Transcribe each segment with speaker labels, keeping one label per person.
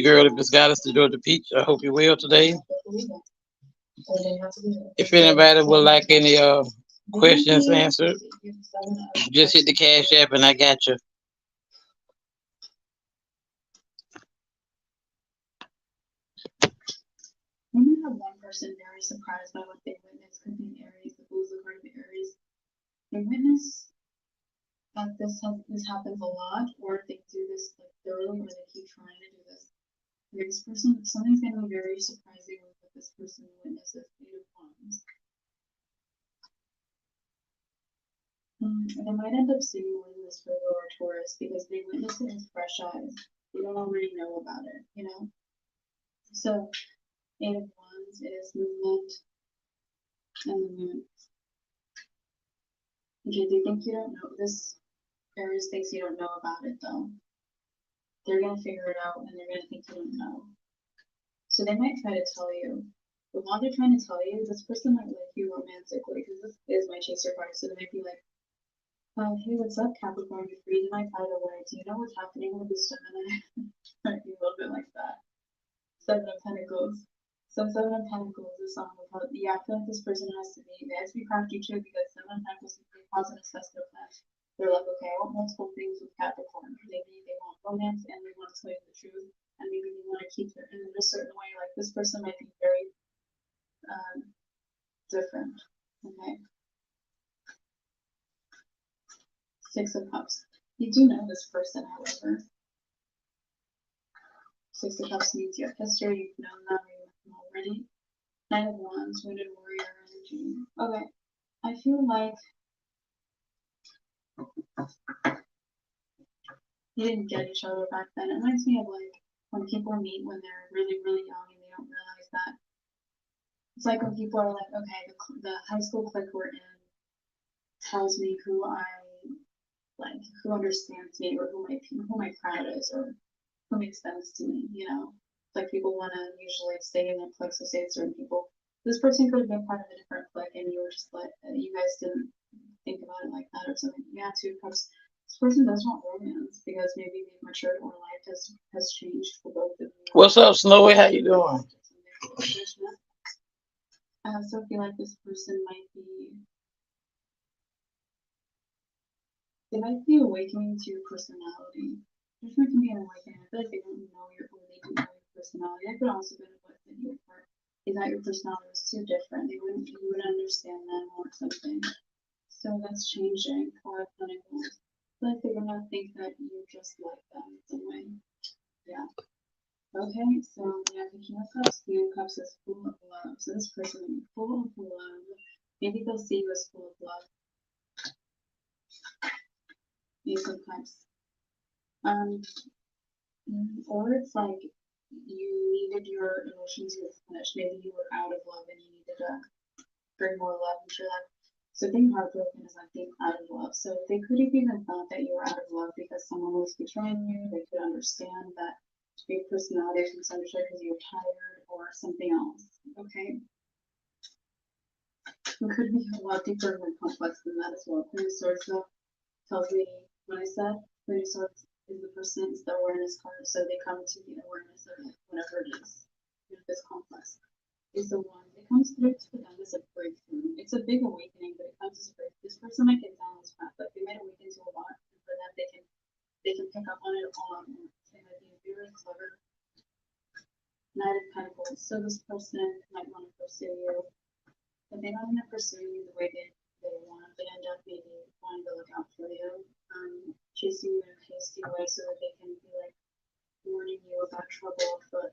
Speaker 1: Girl, if it's got us to Georgia Peach, I hope you will today. If anybody would like any questions answered, just hit the Cash App and I got you.
Speaker 2: When you have one person very surprised by what they witness, could be an Aries, the Fool's the card of the Aries. They witness that this happens a lot, or if they do this like thoroughly, or they keep trying to do this. This person, something's going to be very surprising with what this person witnesses. Eight of Wands. And they might end up seeing more than this Virgo or Taurus because they witness it with fresh eyes. They don't already know about it, you know? So, Eight of Wands is movement and the moon. Okay, they think you don't know. This Aries thinks you don't know about it, though. They're going to figure it out and they're going to think you don't know. So they might try to tell you. But while they're trying to tell you, this person might like you romantically because this is my chaser card. So they might be like, hey, what's up, Capricorn? You're freezing my pride away. Do you know what's happening with this Gemini? Might be a little bit like that. Seven of Pentacles. So Seven of Pentacles is someone with, yeah, I feel like this person has to be, they have to be crafty too because Seven of Pentacles, if they pause and assess their plans, they're like, okay, I want multiple things with Capricorn. Maybe they want romance and they want to tell you the truth, and maybe they want to keep it in a certain way. Like this person might be very different. Okay. Six of Cups. You do know this person, however. Six of Cups means you have history, you've known them, you met them already. Nine of Wands, Wounded Warrior energy. Okay. I feel like you didn't get each other back then. It reminds me of like when people meet when they're really, really young and they don't realize that. It's like when people are like, okay, the high school clique we're in tells me who I like, who understands me, or who my crowd is, or who makes sense to me, you know? Like people want to usually stay in their cliques or stay with certain people. This person could have been part of a different clique and you were just like, you guys didn't think about it like that or something. Yeah, Two of Cups. This person does want romance because maybe they've matured or life has changed for both of you.
Speaker 1: What's up, Snowy? How you doing?
Speaker 2: I also feel like this person might be, they might be awakening to your personality. There's not gonna be an awakening. I feel like they don't know your, or they don't know your personality. That could also be what set you apart. Is that your personality was too different? You wouldn't understand them or something. So that's changing. Five of Pentacles. I feel like they're gonna think that you just like them in some way. Yeah. Okay, so yeah, the King of Cups, King of Cups is full of love. So this person will be full of love. Maybe they'll see you as full of love. Ace of Cups. Or it's like you needed your emotions replenished. Maybe you were out of love and you needed to bring more love into your life. So being heartbroken is like being out of love. So they could have even thought that you were out of love because someone was betraying you. They could understand that your personality was misunderstood because you were tired or something else. Okay. It could be a lot deeper and more complex than that as well. Queen of Swords though tells me when I said Queen of Swords is the person, it's the awareness card. So they come to the awareness of it, whatever it is. If it's complex. Is the one it comes through to them as a breakthrough. It's a big awakening, but it comes as a breakthrough. This person might get down this path, like they might awaken to a lot, and for them they can pick up on it all at once. They might be very clever. Knight of Pentacles. So this person might want to pursue you, but they don't want to pursue you the way they want. They end up maybe wanting to look out for you, chasing you in a hasty way so that they can be like warning you about trouble. But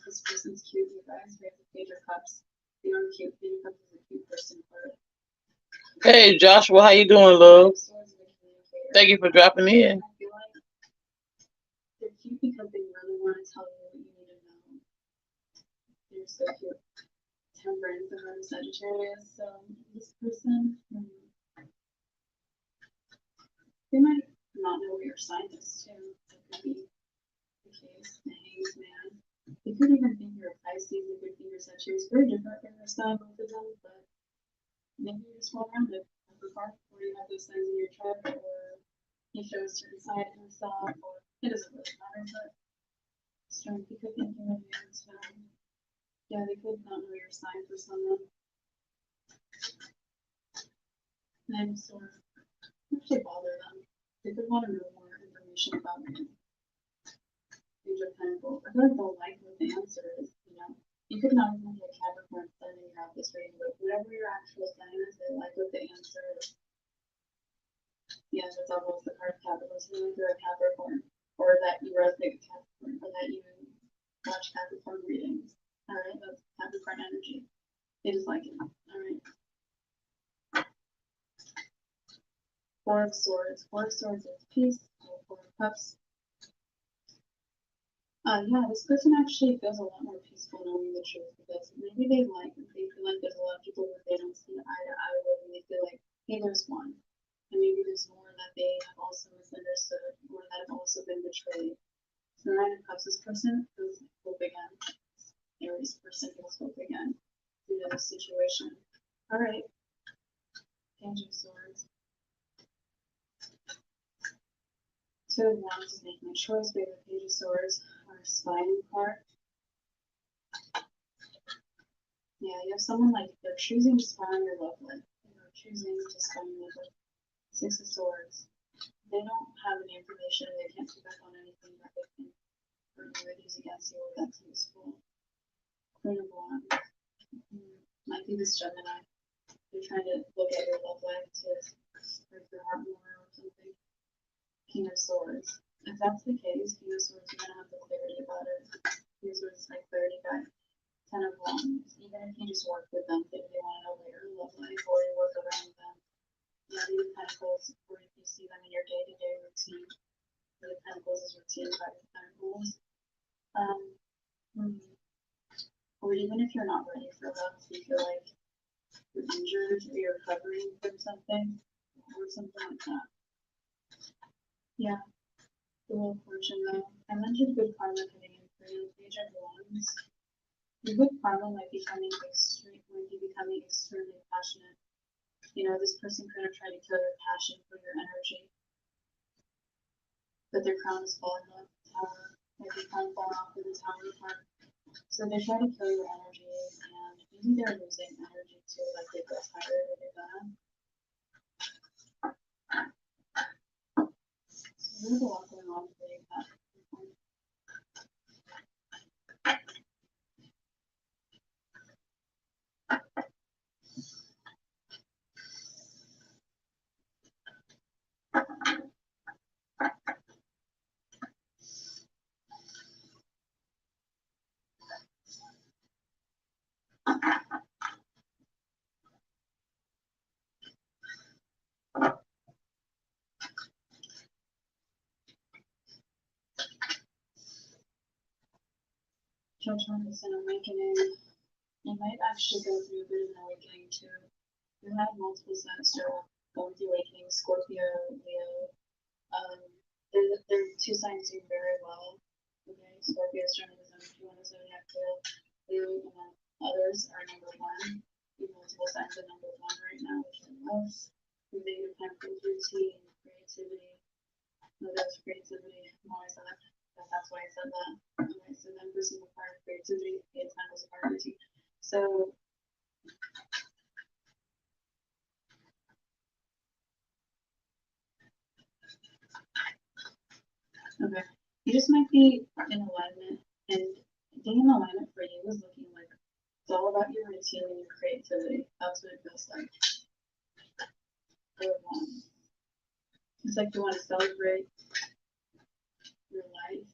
Speaker 2: this person's cute, you guys. We have the Page of Cups. They are cute. Page of Cups is a cute person card.
Speaker 1: Hey, Joshua, how you doing, love? Thank you for dropping in.
Speaker 2: I feel like they're cute because they really want to tell you what you need to know. They're so cute. Temperance and I'm Sagittarius. So this person, they might not know what your sign is too. That could be the case. The Hanged Man. They could even think you're a Pisces. They could think you're Sagittarius. Very different from your sign, both of them, but maybe you're just well rounded. Or you have those signs in your chart, or you show a certain side of yourself, or it doesn't really matter, but it's Strength, you could think of it. Yeah, they could not know your sign for someone. And so actually bother them. They could want to know more information about you. Page of Pentacles. I feel like they'll like what the answer is, you know. You could not even be a Capricorn sign and you have this reading, but whatever your actual sign is, they like what the answer is. Yeah, that's almost the card Capricorn. So you're a Capricorn, or that you resonate with Capricorn, or that you watch Capricorn readings. Alright, that's Capricorn energy. They just like it. Alright. Four of Swords. Four of Swords is peace. Four of Cups. Yeah, this person actually feels a lot more peaceful knowing the truth because maybe they feel like there's a lot of people that they don't see eye to eye with, and they feel like, hey, there's one. And maybe there's more that they have also misunderstood or that have also been betrayed. So the Nine of Cups, this person feels hope again. Aries person feels hope again due to this situation. Alright. Page of Swords. Two of Wands is making a choice. We have the Page of Swords, our spine part. Yeah, you have someone like they're choosing to spy on your love life. They're choosing to spy on your love life. Six of Swords. They don't have any information. They can't pick up on anything that they can or you would use against you or that's useful. Queen of Wands. Might be this Gemini. They're trying to look at your love life to break your heart more or something. King of Swords. If that's the case, King of Swords, you're gonna have the clarity about it. King of Swords is like 35. Ten of Wands. Even if you just work with them, if they want to know about your love life or you work around them. Yeah, the Pentacles, or if you see them in your day-to-day routine. The Pentacles is routine, Five of Pentacles. Or even if you're not ready for love, if you feel like you're injured or you're recovering from something or something like that. Yeah. The Wheel of Fortune though. I mentioned good karma coming in for you. Page of Wands. Your good karma might be becoming extremely passionate. You know, this person could have tried to kill your passion for your energy. But their crown is falling off the tower. Like the crown falling off of the tower part. So they try to kill your energy and maybe they're losing energy too, like they get tired or they're done. So there's a lot going on for you. Judgment is an awakening. You might actually go through a bit of an awakening too. You have multiple signs going through awakening, Scorpio, Leo. They're two signs doing very well. Okay, Scorpio is trying to number 2 on the zodiac scale. Leo and then others are number 1. You have multiple signs of number 1 right now, which are most. The Negative Pentacles, routine, creativity. No, that's creativity. I'm always that. That's why I said that. Okay, so then person is part of creativity, it's Pentacles is part of routine. So okay, you just might be in alignment, and being in alignment for you is looking like it's all about your routine and your creativity. That's what it feels like. It's like you want to celebrate your life,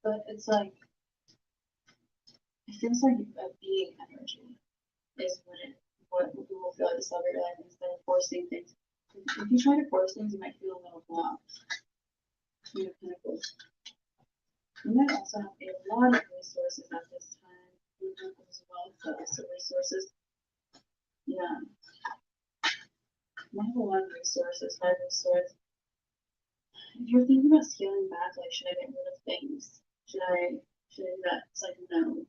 Speaker 2: but it's like it feels like a being energy is what people will feel like to celebrate your life instead of forcing things. If you try to force things, you might feel a little blocked. You know, Pentacles. You might also have a lot of resources at this time. As well, but also resources. Yeah. You might have a lot of resources, 5 of Swords. If you're thinking about scaling back, like should I get rid of things? Should I do that? It's like no.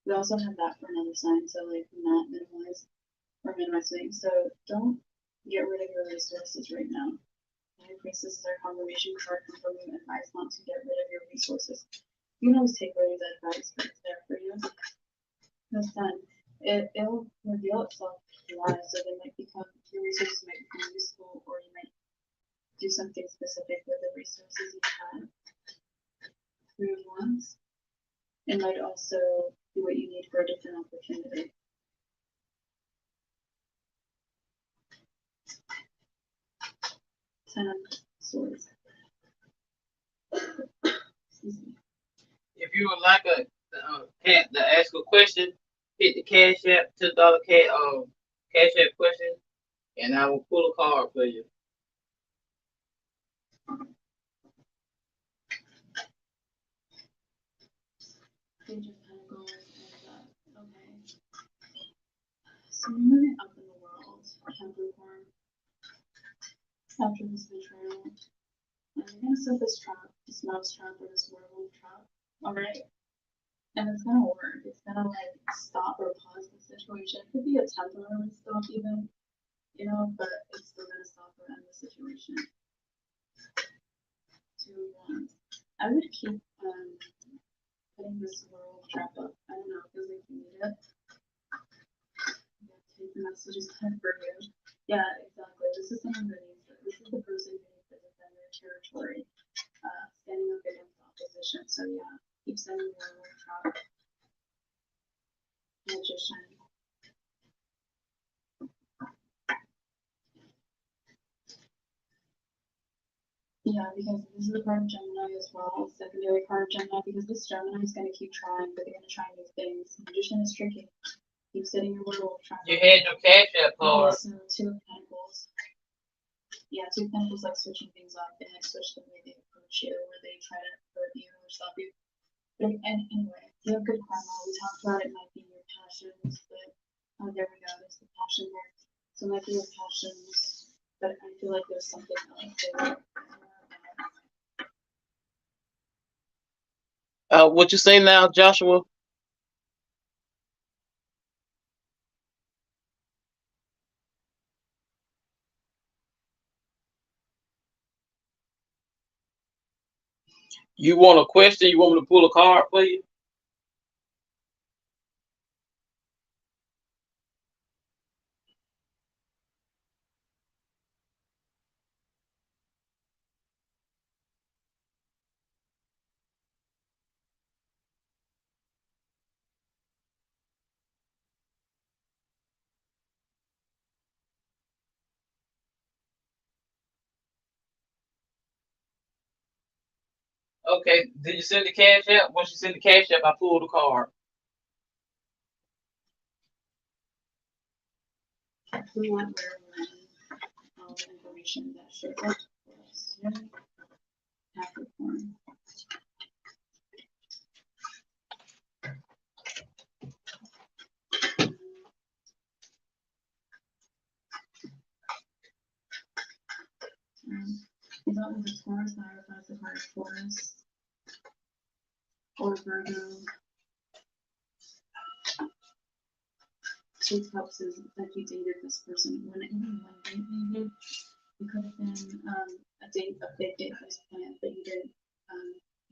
Speaker 2: We also have that for another sign, so like not minimize things. So don't get rid of your resources right now. Okay? priestess is our confirmation card confirming advice not to get rid of your resources. You can always take away the advice, but it's there for you. The sun, it'll reveal itself live, so they might become, your resources might become useful, or you might do something specific with the resources you have through ones. It might also be what you need for a different opportunity. Ten of Swords. Excuse me.
Speaker 1: If you would like to ask a question, hit the Cash App $2 Cash App question, and I will pull a card for you.
Speaker 2: Page of Pentacles and okay. So you're moving up in the world, Capricorn. After this betrayal, and you're gonna set this trap, this mouse trap or this werewolf trap. Alright? And it's gonna work. It's gonna like stop or pause the situation. It could be a temporary stop even, you know, but it's still gonna stop or end the situation. 2 of Wands. I would keep putting this werewolf trap up. I don't know, it feels like you need it. Take the messages kind for you. Yeah, exactly. This is someone who needs it. This is the person who needs to defend their territory, standing up against opposition. So yeah, keep sending werewolf trap. Magician. Yeah, because this is the card of Gemini as well, secondary card of Gemini, because this Gemini is going to keep trying, but they're going to try new things. Magician is tricky. Keep setting your werewolf trap.
Speaker 1: You had your Cash App card.
Speaker 2: So 2 of Pentacles. Yeah, 2 of Pentacles like switching things up, and like switch the way they approach you, or they try to hurt you or stop you. But anyway, you have good karma. We talked about it might be your passions, but oh, there we go. There's the passion there. So it might be your passions, but I feel like there's something else there.
Speaker 1: What you say now, Joshua? You want a question? You want me to pull a card for you? Okay. Did you send the Cash App? Once you send the Cash App, I pulled the card.
Speaker 2: We want where all the information that shows up for us. Capricorn. Is that with the Taurus, the Hierophant, the card of Taurus, or Virgo? 2 Cups is that you dated this person. When even one date maybe, it could have been a big date that was planned, but you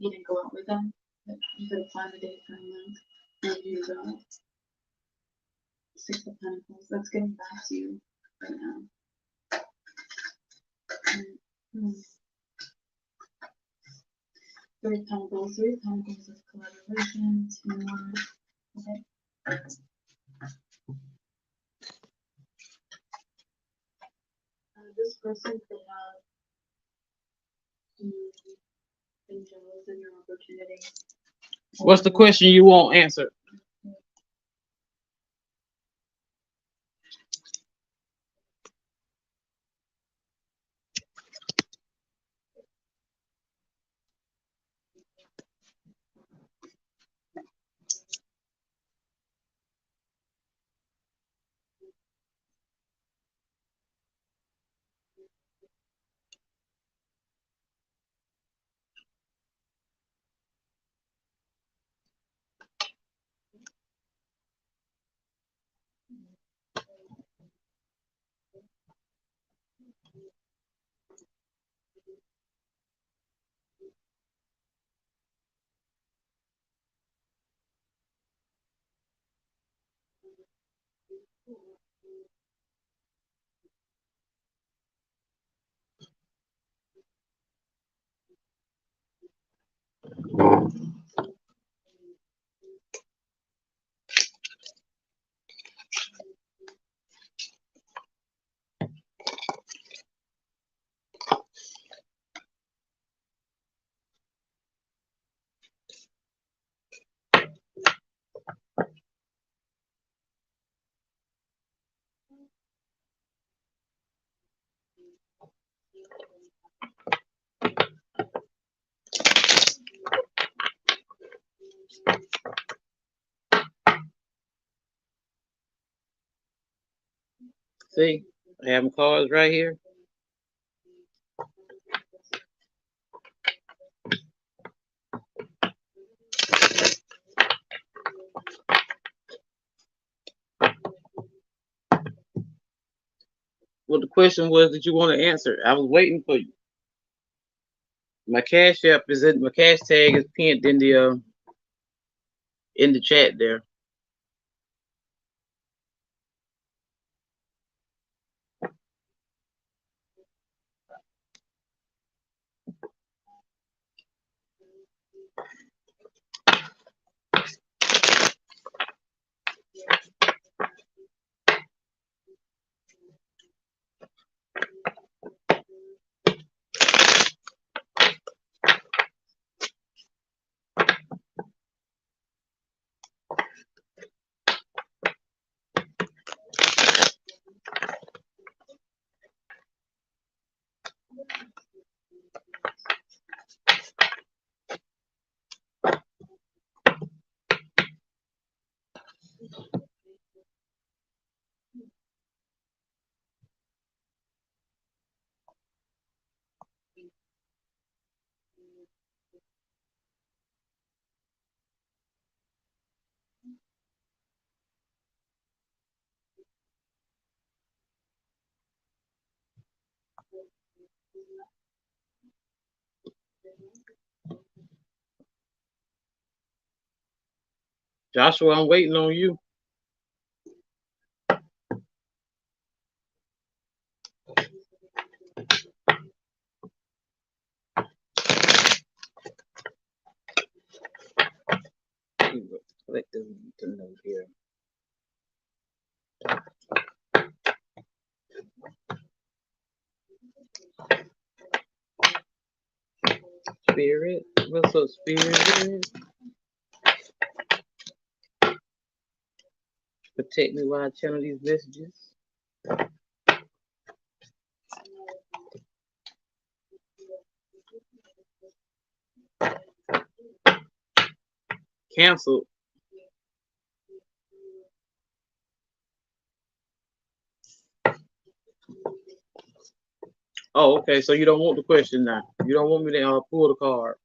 Speaker 2: didn't go out with them. But you could have planned a date for a month, and you didn't go. 6 of Pentacles. That's getting back to you right now. Three of Pentacles. 3 of Pentacles is collaboration, teamwork. Okay. This person could have been jealous of your opportunity.
Speaker 1: What's the question you want answered? See, I have my cards right here. What the question was that you want to answer? I was waiting for you. My cash app is in my cash tag is pinned in the chat there. Joshua, I'm waiting on you. Let them know here. Spirit, what's up, Spirit? Protect me while I channel these messages. Cancelled. Oh, okay. So you don't want the question now. You don't want me to pull the card.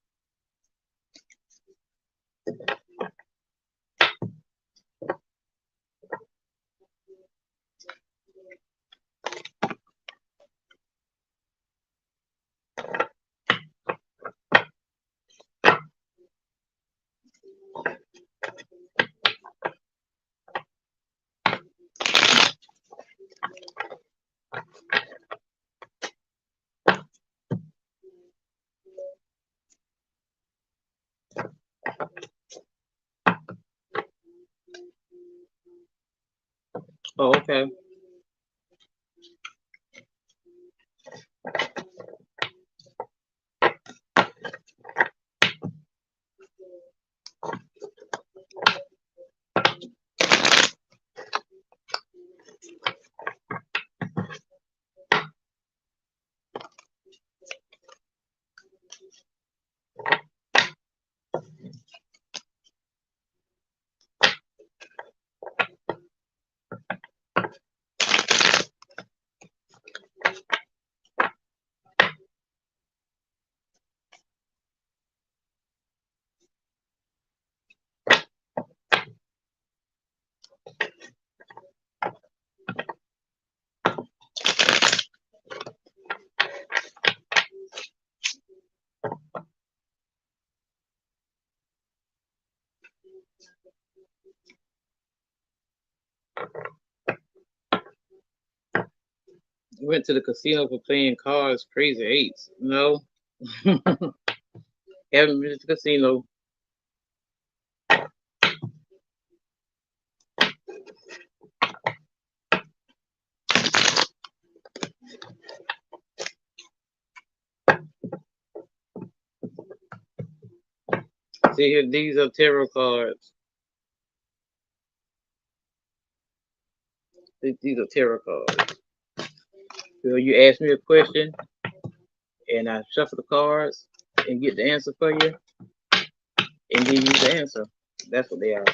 Speaker 1: Oh, okay. Went to the casino for playing cards, crazy eights. No, haven't been to the casino. See here, these are tarot cards. These are tarot cards. So you ask me a question, and I shuffle the cards and get the answer for you, and give you the answer. That's what they are.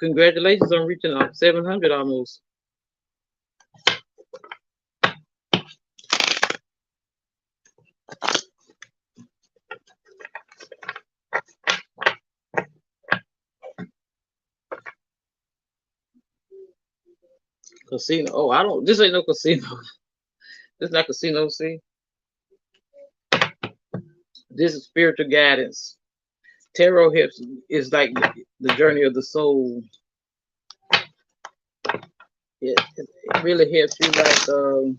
Speaker 1: Congratulations on reaching 700 almost. Casino. Oh, I don't. This ain't no casino. This is not casino. See, this is spiritual guidance. Tarot helps is like the journey of the soul. It really helps you like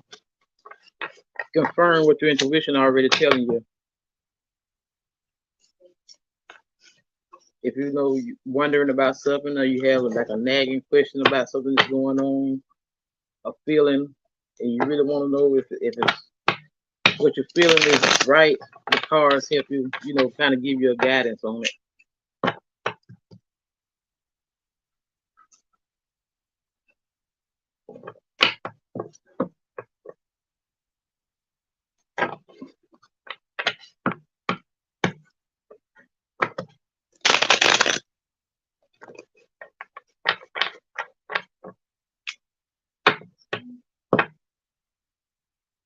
Speaker 1: confirm what your intuition already telling you. If you know you're wondering about something, or you have like a nagging question about something that's going on, a feeling, and you really want to know if it's what you're feeling is right, the cards help you, kind of give you a guidance on it.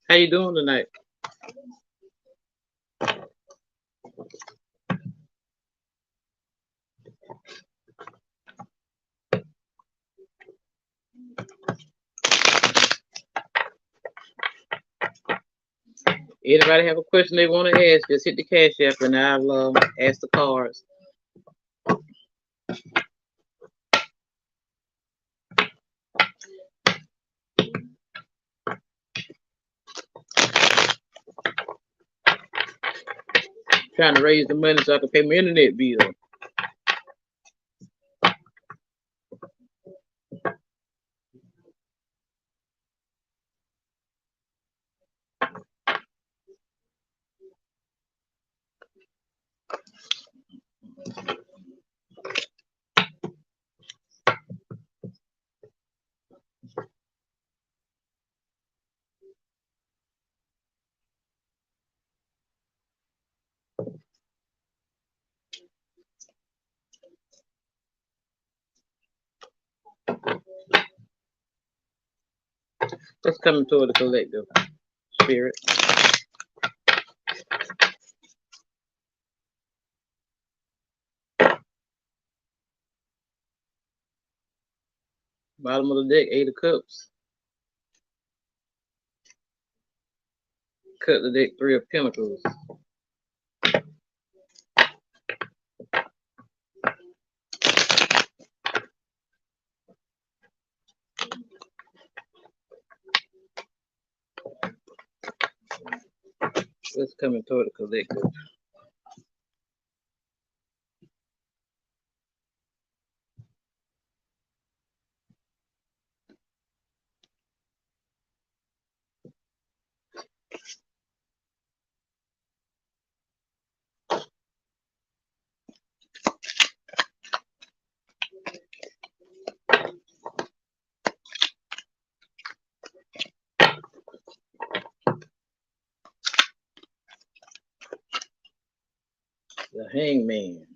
Speaker 1: How you doing tonight? Anybody have a question they want to ask, just hit the cash app and I'll ask the cards. Trying to raise the money so I can pay my internet bill. Let's come toward the collective spirit. Bottom of the deck, 8 of Cups. Cut the deck, 3 of Pentacles. Let's come toward the collective. The Hangman.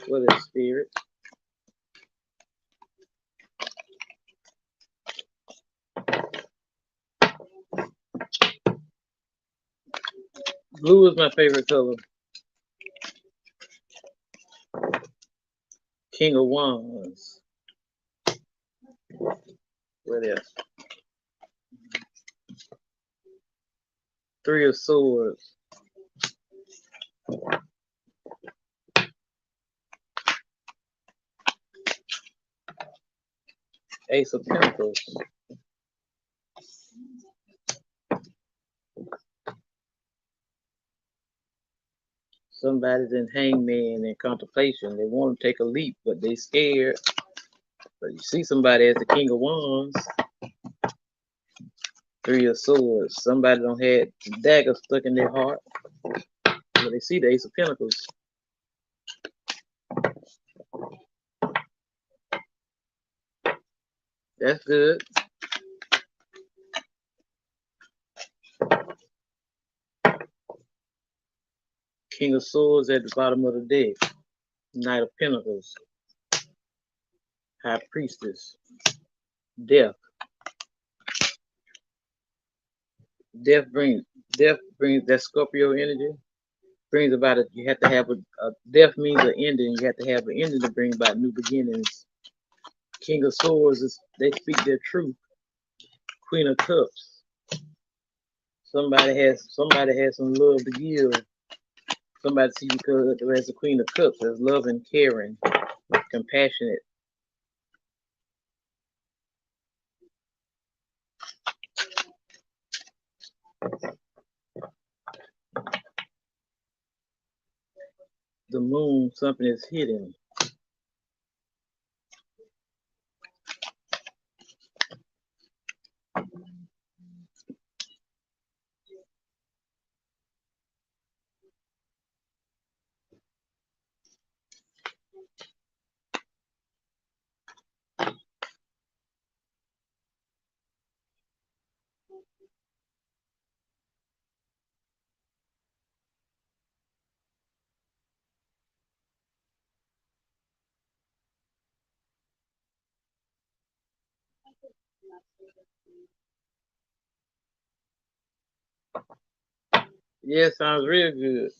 Speaker 1: What is spirit? Blue is my favorite color. King of Wands. What else? Three of Swords. Ace of Pentacles. Somebody's in hangman and contemplation. They want to take a leap, but they scared. But you see somebody as the King of Wands. Three of Swords. Somebody don't have daggers stuck in their heart. But they see the Ace of Pentacles. That's good. King of Swords at the bottom of the deck. Knight of Pentacles. High Priestess. Death. Death brings that Scorpio energy. Brings about it. You have to have a death means an ending. You have to have an ending to bring about new beginnings. King of Swords is they speak their truth. Queen of Cups. Somebody has some love to give. Somebody see because as the Queen of Cups, as love and caring, compassionate. The Moon, something is hidden. Yeah, sounds real good.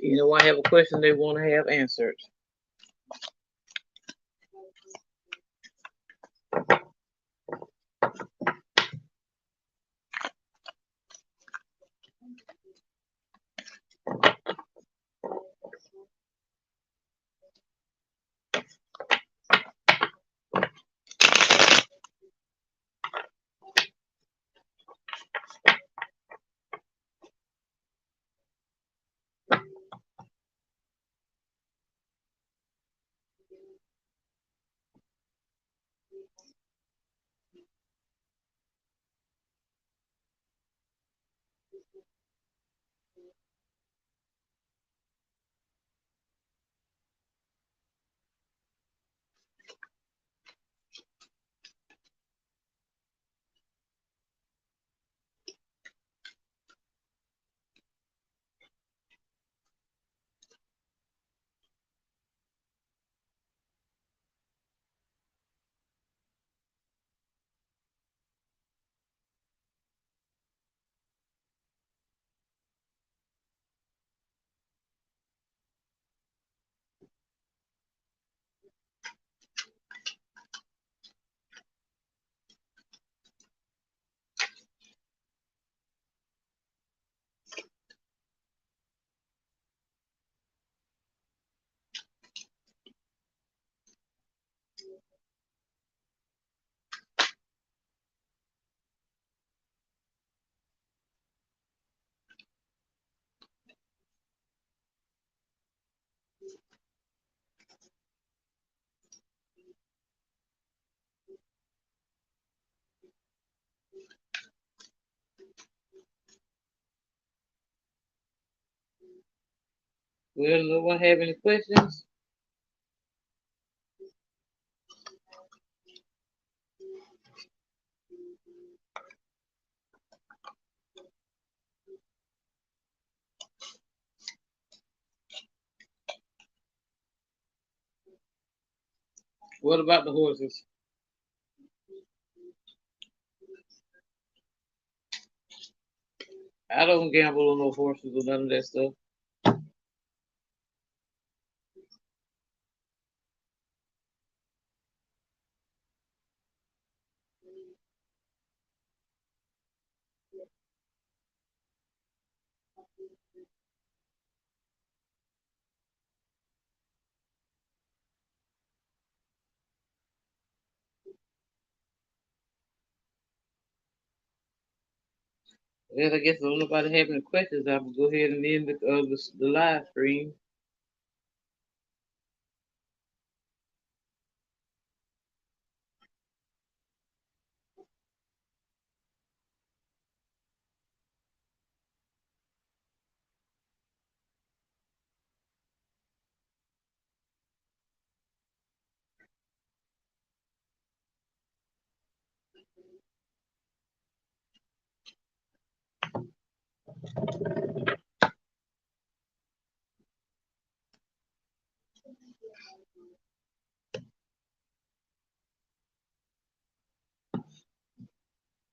Speaker 1: You know, I have a question they want to have answered. Well, no one have any questions? What about the horses? I don't gamble on no horses or none of that stuff. Well, I guess if nobody have any questions, I will go ahead and end the live stream.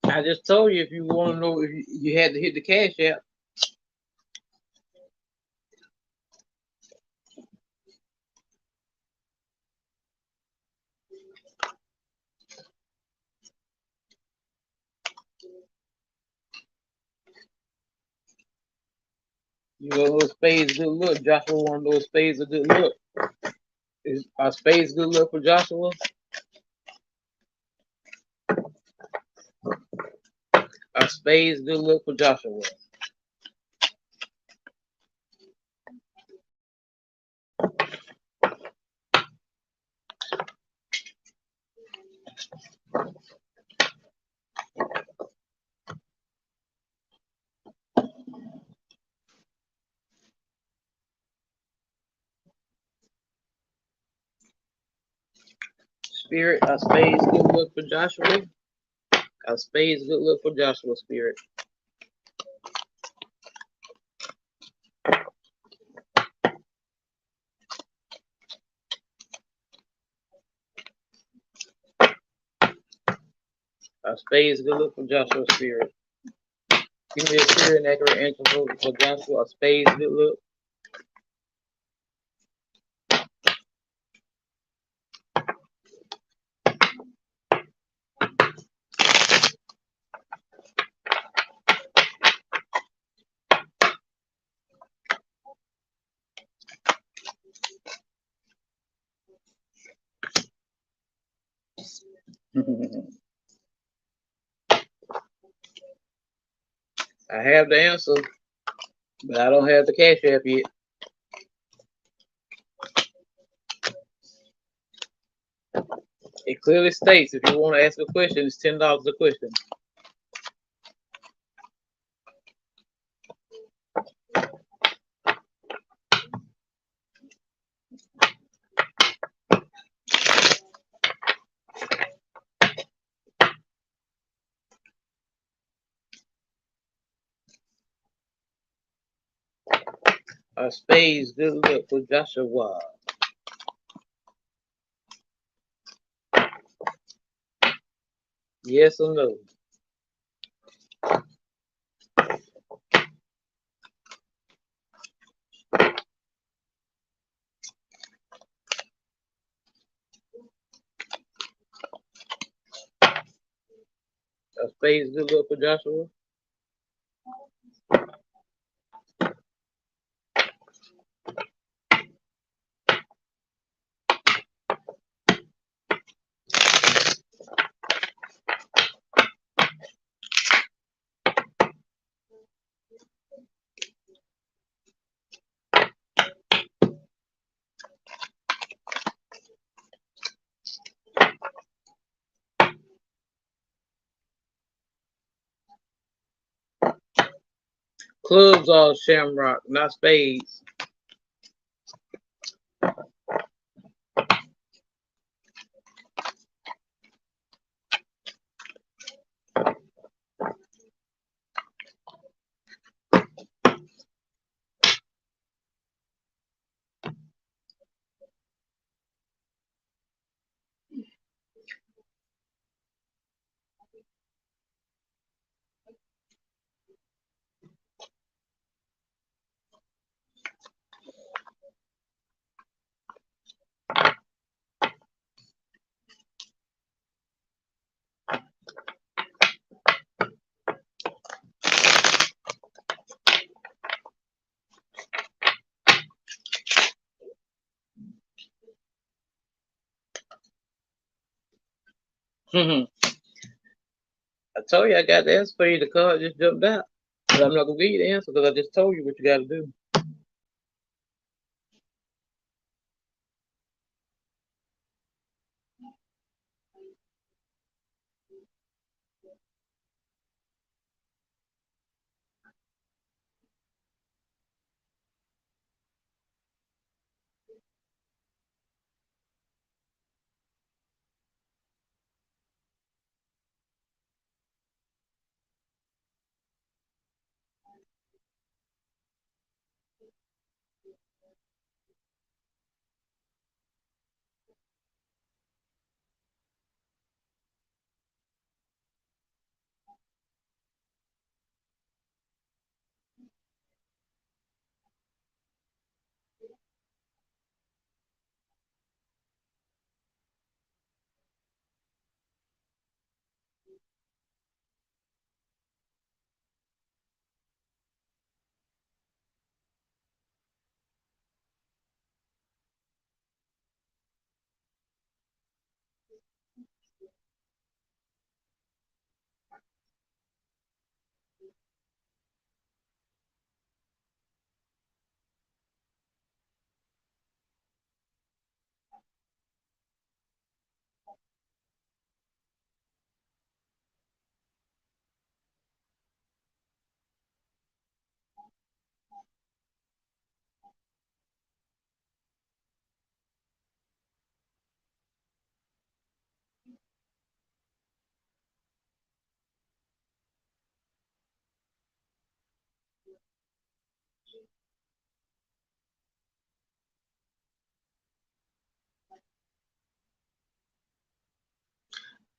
Speaker 1: I just told you if you want to know if you had to hit the cash app. You want to know spades good look. Joshua want to know spades a good look. Are spades good look for Joshua? Are spades good look for Joshua? Spirit, are spades good look for Joshua? Are spades good look for Joshua, Spirit? Are spades good look for Joshua, Spirit? Give me a clear and accurate answer for Joshua. Are spades good look? I have the answer, but I don't have the cash app yet. It clearly states if you want to ask a question, it's $10 a question. Are spades good look for Joshua? Yes or no? Are spades good look for Joshua? Clubs are shamrock, not spades. I told you I got the answer for you. The card just jumped out. But I'm not gonna give you the answer because I just told you what you gotta do.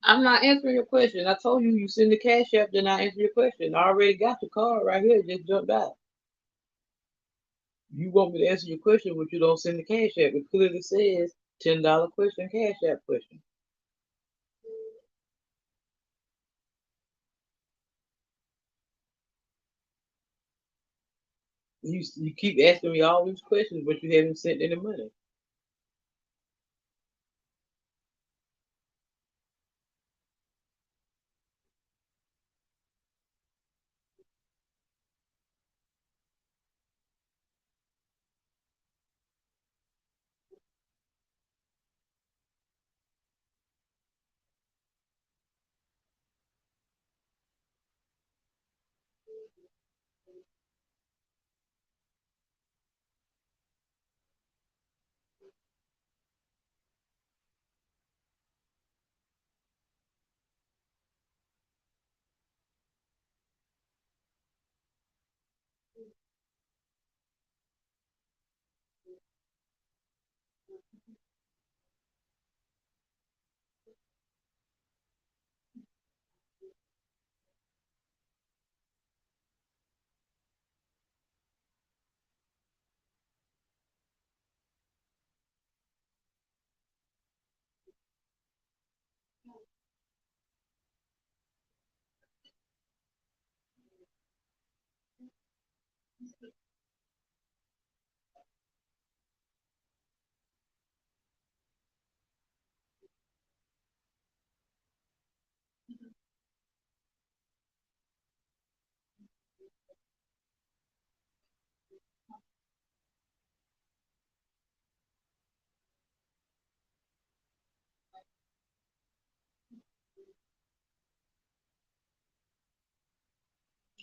Speaker 1: I'm not answering your question. I told you you send the cash app, then I answer your question. I already got your card right here. It just jumped out. You want me to answer your question, but you don't send the cash app. It clearly says $10 question, cash app question. You keep asking me all these questions, but you haven't sent any money.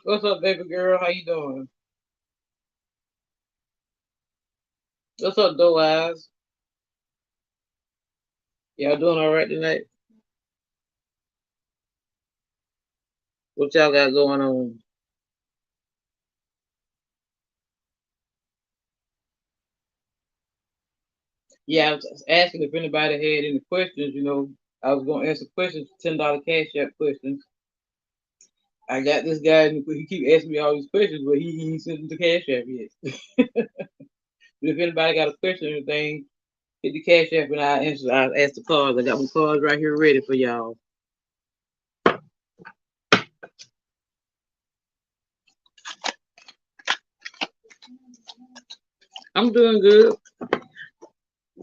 Speaker 1: What's up, baby girl? How you doing? What's up, doe eyes? Y'all doing all right tonight? What y'all got going on? Yeah, I was asking if anybody had any questions. I was gonna answer questions, $10 cash app questions. I got this guy, and he keep asking me all these questions, but he ain't sent the cash app yet. But if anybody got a question or anything, hit the cash app and I answer. I ask the cards. I got my cards right here ready for y'all. I'm doing good.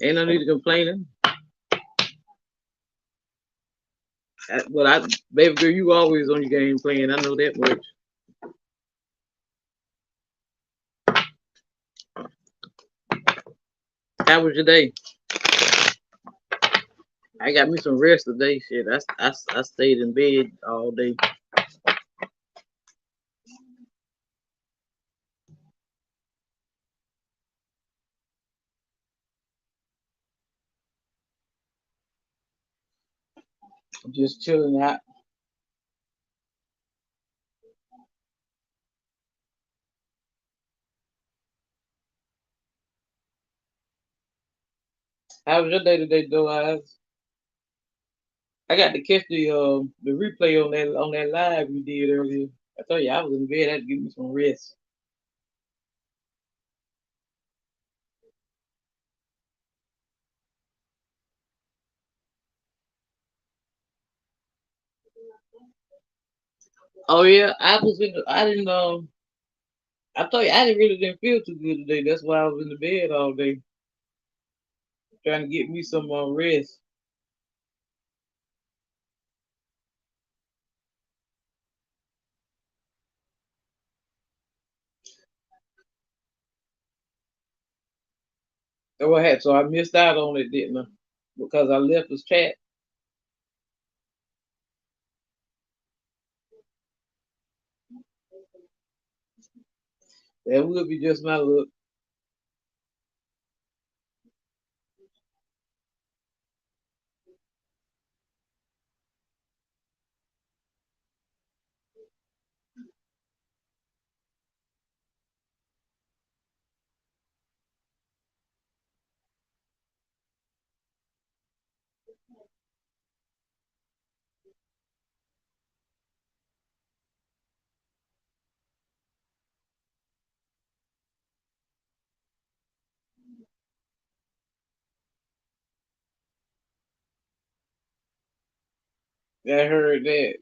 Speaker 1: Ain't no need to complaining. Baby girl, you always on your game playing. I know that much. How was your day? I got me some rest today. Shit, I stayed in bed all day. Just chilling out. How was your day today, though? I got to catch the replay on that live we did earlier. I told you I was in bed. I had to give me some rest. Oh yeah, I didn't I told you I didn't feel too good today. That's why I was in the bed all day trying to get me some rest. So I had so I missed out on it, didn't I? Because I left this chat. That would be just my look. I heard that.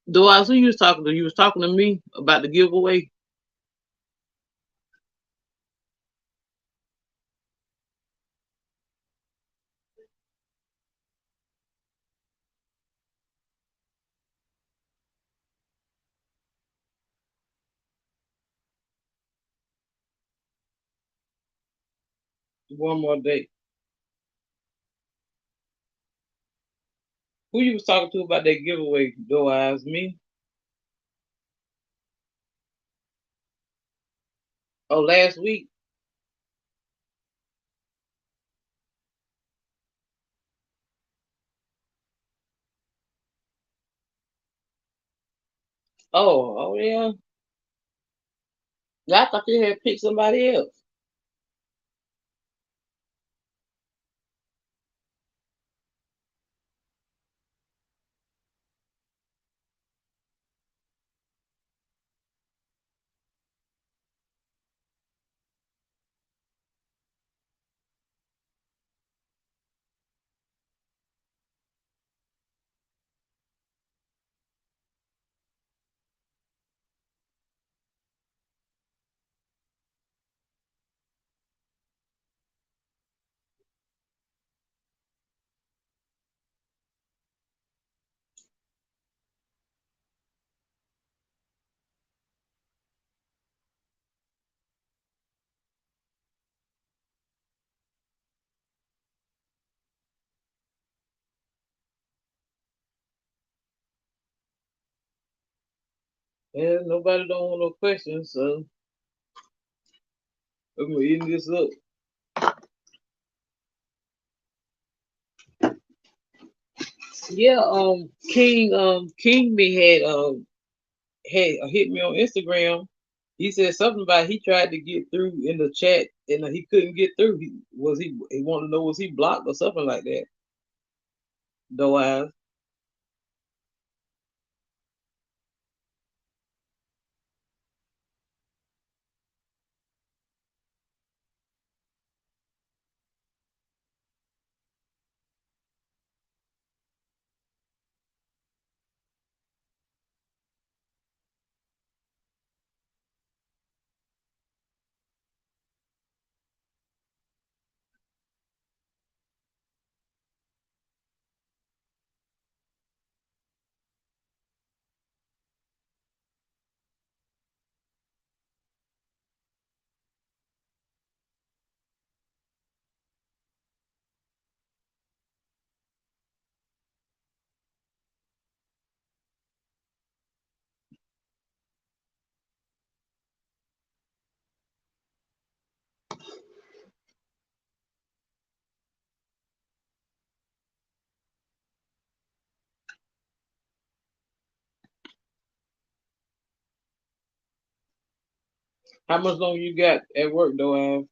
Speaker 1: Though I was who you was talking to, you was talking to me about the giveaway. One more day. Who you was talking to about that giveaway? Though I was me. Oh, last week. Oh yeah. Yeah, I thought you had picked somebody else. Yeah, nobody don't want no questions, so I'm gonna end this up. Yeah, King me had hit me on Instagram. He said something about he tried to get through in the chat and he couldn't get through. He wanted to know was he blocked or something like that. Though I How much longer you got at work, though, Av?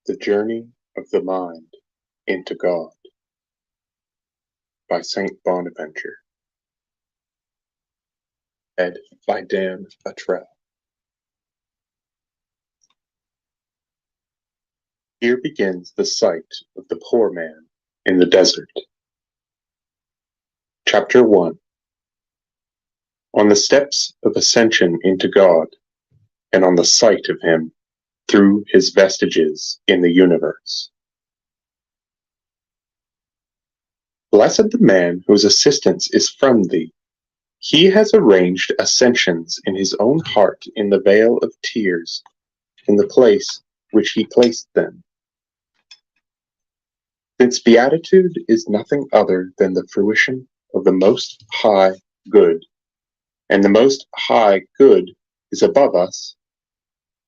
Speaker 3: The Journey of the Mind into God by Saint Bonaventure. Read by Dan Luttrell. Here begins the sight of the poor man in the desert. Chapter 1. On the steps of ascension into God, and on the sight of him through his vestiges in the universe. Blessed the man whose assistance is from thee. He has arranged ascensions in his own heart in the vale of tears, in the place which he placed them. Since beatitude is nothing other than the fruition of the Most High Good, and the Most High Good is above us,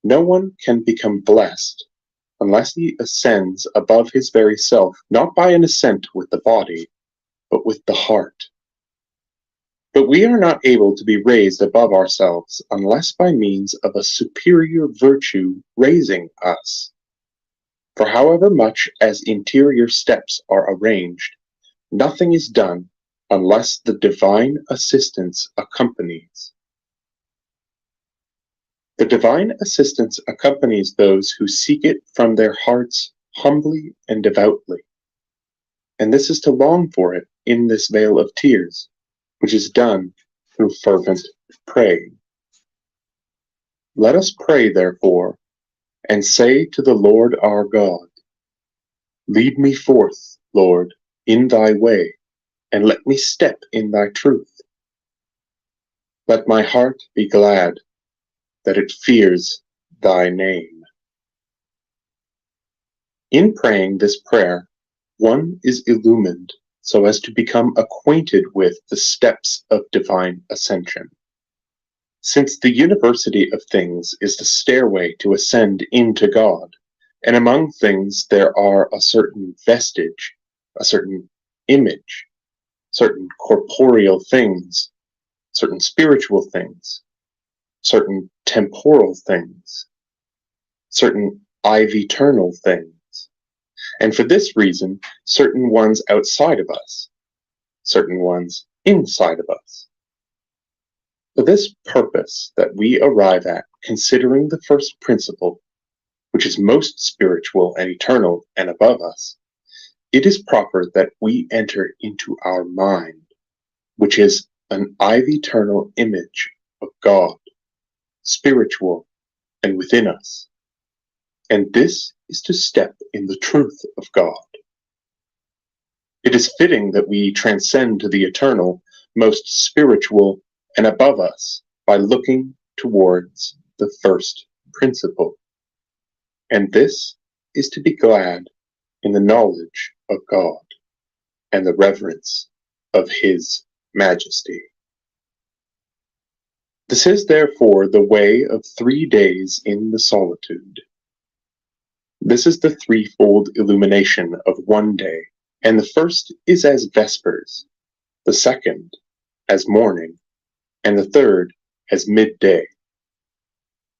Speaker 3: no one can become blessed unless he ascends above his very self, not by an ascent with the body, but with the heart. But we are not able to be raised above ourselves unless by means of a superior virtue raising us. For however much as interior steps are arranged, nothing is done unless the divine assistance accompanies. The divine assistance accompanies those who seek it from their hearts humbly and devoutly. And this is to long for it in this vale of tears, which is done through fervent praying. Let us pray, therefore, and say to the Lord our God, lead me forth, Lord, in thy way, and let me step in thy truth. Let my heart be glad that it fears thy name. In praying this prayer, one is illumined so as to become acquainted with the steps of divine ascension. Since the university of things is the stairway to ascend into God, and among things there are a certain vestige, a certain image, certain corporeal things, certain spiritual things, certain temporal things, certain eternal things, and for this reason, certain ones outside of us, certain ones inside of us. For this purpose that we arrive at considering the first principle, which is most spiritual and eternal and above us, it is proper that we enter into our mind, which is an eternal image of God, spiritual and within us. And this is to step in the truth of God. It is fitting that we transcend to the eternal, most spiritual, and above us by looking towards the first principle. And this is to be glad in the knowledge of God and the reverence of His majesty. This is therefore the way of 3 days in the solitude. This is the threefold illumination of one day, and the first is as vespers, the second as morning, and the third as midday.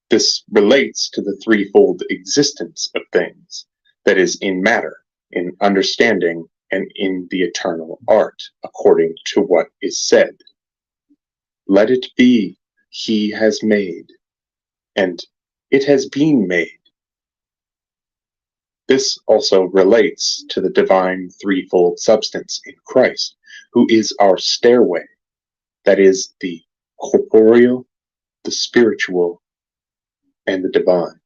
Speaker 3: This relates to the threefold existence of things, that is, in matter, in understanding, and in the eternal art, according to what is said. Let it be, He has made, and it has been made. This also relates to the divine threefold substance in Christ, who is our stairway, that is, the corporeal, the spiritual, and the divine.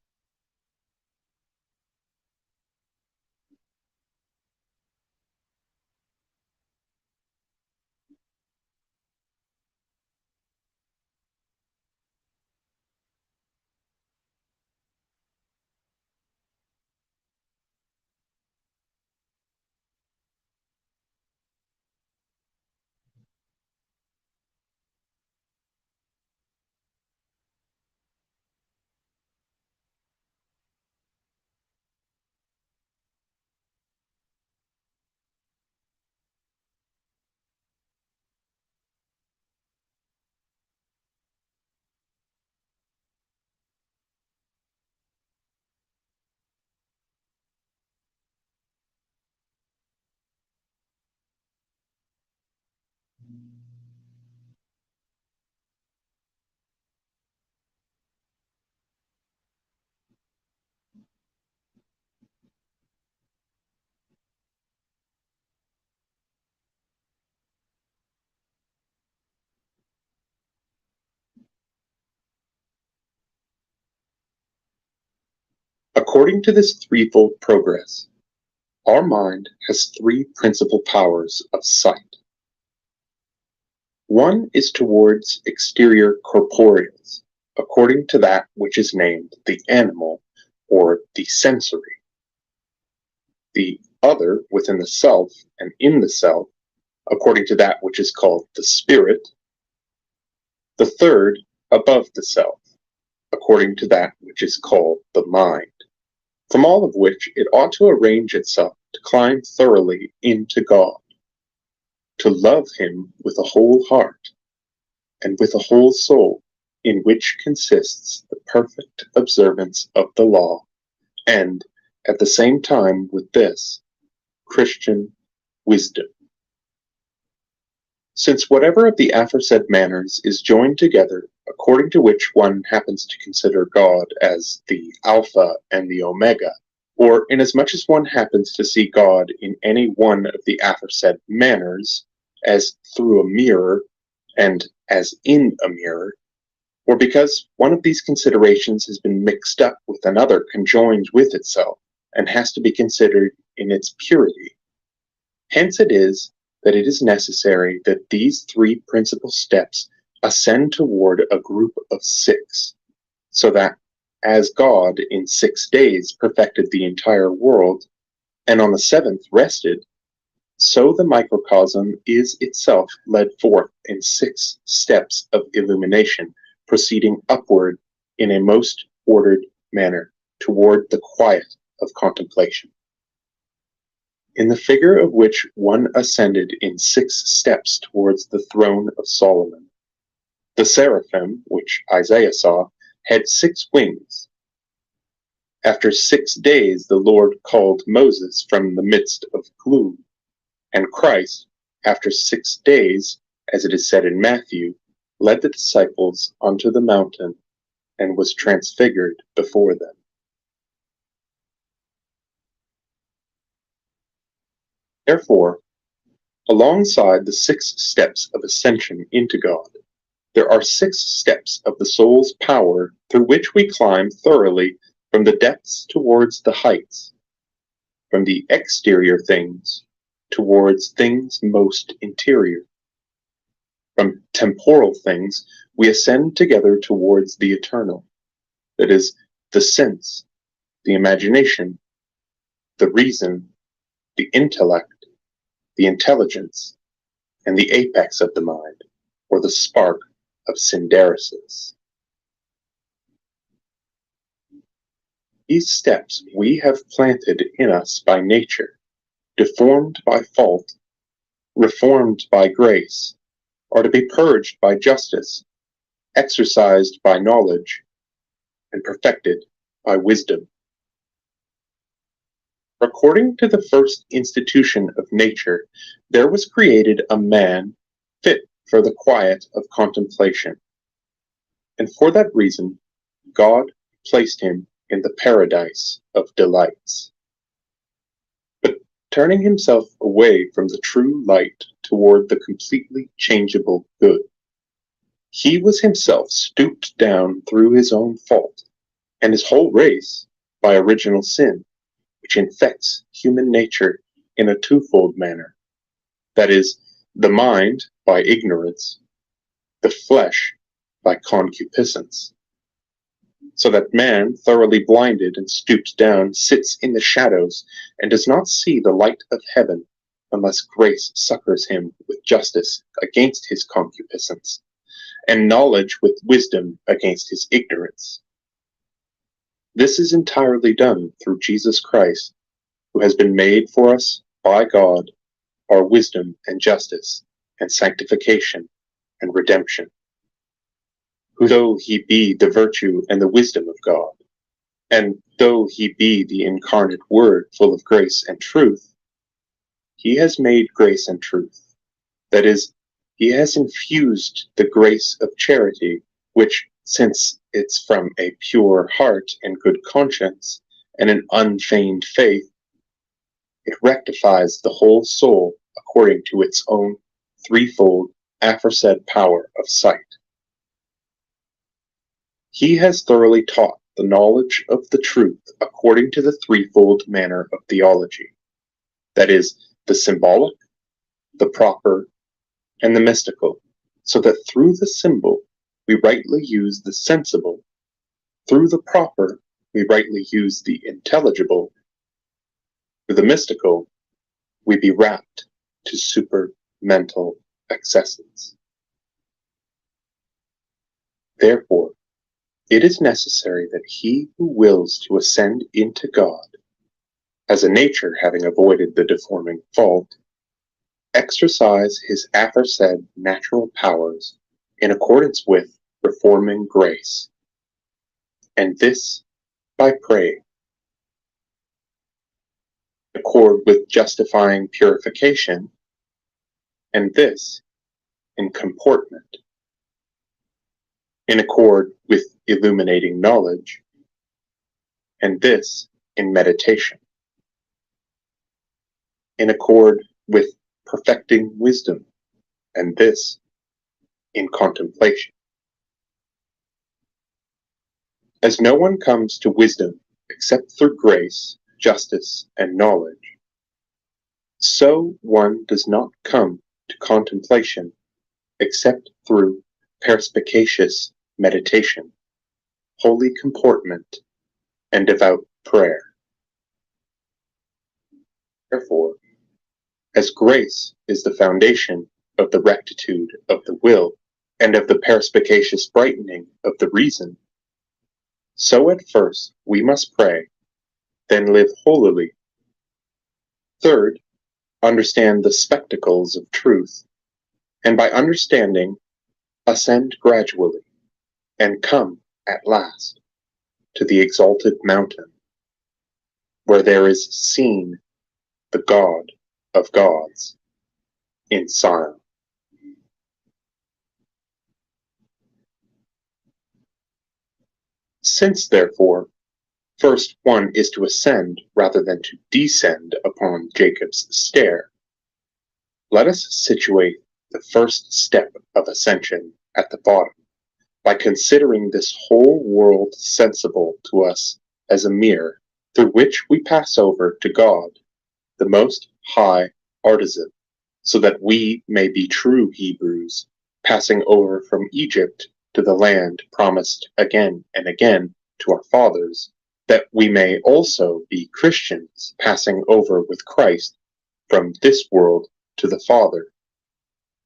Speaker 3: According to this threefold progress, our mind has 3 principal powers of sight. One is towards exterior corporeals, according to that which is named the animal or the sensory. The other within the self and in the self, according to that which is called the spirit. The third above the self, according to that which is called the mind, from all of which it ought to arrange itself to climb thoroughly into God, to love Him with a whole heart and with a whole soul, in which consists the perfect observance of the law, and, at the same time with this, Christian wisdom. Since whatever of the aforesaid manners is joined together, according to which one happens to consider God as the Alpha and the Omega, or inasmuch as one happens to see God in any one of the aforesaid manners, as through a mirror, and as in a mirror, or because one of these considerations has been mixed up with another conjoined with itself, and has to be considered in its purity. Hence it is that it is necessary that these 3 principal steps ascend toward a group of 6, so that, as God in 6 days perfected the entire world, and on the 7th rested, so the microcosm is itself led forth in 6 steps of illumination, proceeding upward in a most ordered manner toward the quiet of contemplation. In the figure of which one ascended in 6 steps towards the throne of Solomon, the seraphim, which Isaiah saw, had 6 wings. After 6 days the Lord called Moses from the midst of gloom, and Christ, after 6 days, as it is said in Matthew, led the disciples unto the mountain, and was transfigured before them. Therefore, alongside the 6 steps of ascension into God, there are 6 steps of the soul's power through which we climb thoroughly from the depths towards the heights, from the exterior things towards things most interior. From temporal things we ascend together towards the eternal, that is, the sense, the imagination, the reason, the intellect, the intelligence, and the apex of the mind, or the spark of synderesis. These steps we have planted in us by nature, deformed by fault, reformed by grace, are to be purged by justice, exercised by knowledge, and perfected by wisdom. According to the first institution of nature, there was created a man fit for the quiet of contemplation, and for that reason God placed him in the paradise of delights. But turning himself away from the true light toward the completely changeable good, he was himself stooped down through his own fault, and his whole race by original sin, which infects human nature in a twofold manner, that is, the mind by ignorance, the flesh by concupiscence, so that man, thoroughly blinded and stooped down, sits in the shadows and does not see the light of heaven unless grace succors him with justice against his concupiscence, and knowledge with wisdom against his ignorance. This is entirely done through Jesus Christ, who has been made for us by God our wisdom and justice and sanctification and redemption, who though he be the virtue and the wisdom of God, and though he be the incarnate Word full of grace and truth, he has made grace and truth, that is, he has infused the grace of charity, which, since it's from a pure heart and good conscience, and an unfeigned faith, it rectifies the whole soul according to its own threefold aforesaid power of sight. He has thoroughly taught the knowledge of the truth according to the threefold manner of theology, that is, the symbolic, the proper, and the mystical, so that through the symbol we rightly use the sensible, through the proper we rightly use the intelligible, through the mystical we be rapt to supermental excesses. Therefore, it is necessary that he who wills to ascend into God, as a nature having avoided the deforming fault, exercise his aforesaid natural powers in accordance with reforming grace, and this by praying, in accord with justifying purification, and this in comportment, in accord with illuminating knowledge, and this in meditation, in accord with perfecting wisdom, and this in contemplation. As no one comes to wisdom except through grace, justice, and knowledge, so one does not come to contemplation except through perspicacious meditation, holy comportment, and devout prayer. Therefore, as grace is the foundation of the rectitude of the will and of the perspicacious brightening of the reason, so at first we must pray, then live holily. Third, understand the spectacles of truth, and by understanding, ascend gradually, and come, at last, to the exalted mountain, where there is seen the God of gods in Sion. Since, therefore, first one is to ascend rather than to descend upon Jacob's stair, let us situate the first step of ascension at the bottom, by considering this whole world sensible to us as a mirror through which we pass over to God, the Most High Artisan, so that we may be true Hebrews, passing over from Egypt to the land promised again and again to our fathers, that we may also be Christians, passing over with Christ from this world to the Father,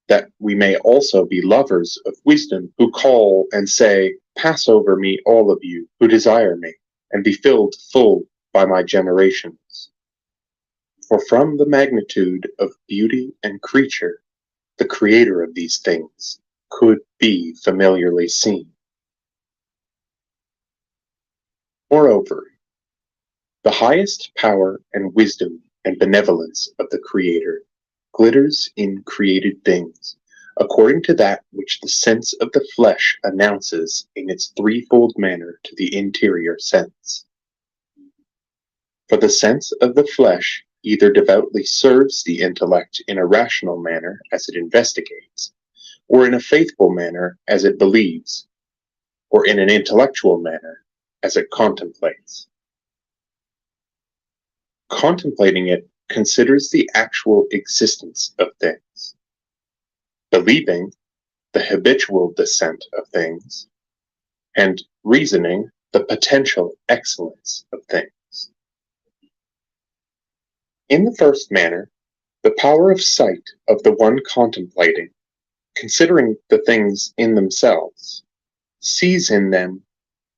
Speaker 3: that we may also be lovers of wisdom, who call and say, Pass over me, all of you who desire me, and be filled full by my generations. For from the magnitude of beauty and creature, the Creator of these things could be familiarly seen. Moreover, the highest power and wisdom and benevolence of the Creator glitters in created things, according to that which the sense of the flesh announces in its threefold manner to the interior sense. For the sense of the flesh either devoutly serves the intellect in a rational manner as it investigates, or in a faithful manner as it believes, or in an intellectual manner as it contemplates. Contemplating it considers the actual existence of things, believing the habitual descent of things, and reasoning the potential excellence of things. In the first manner, the power of sight of the one contemplating, considering the things in themselves, sees in them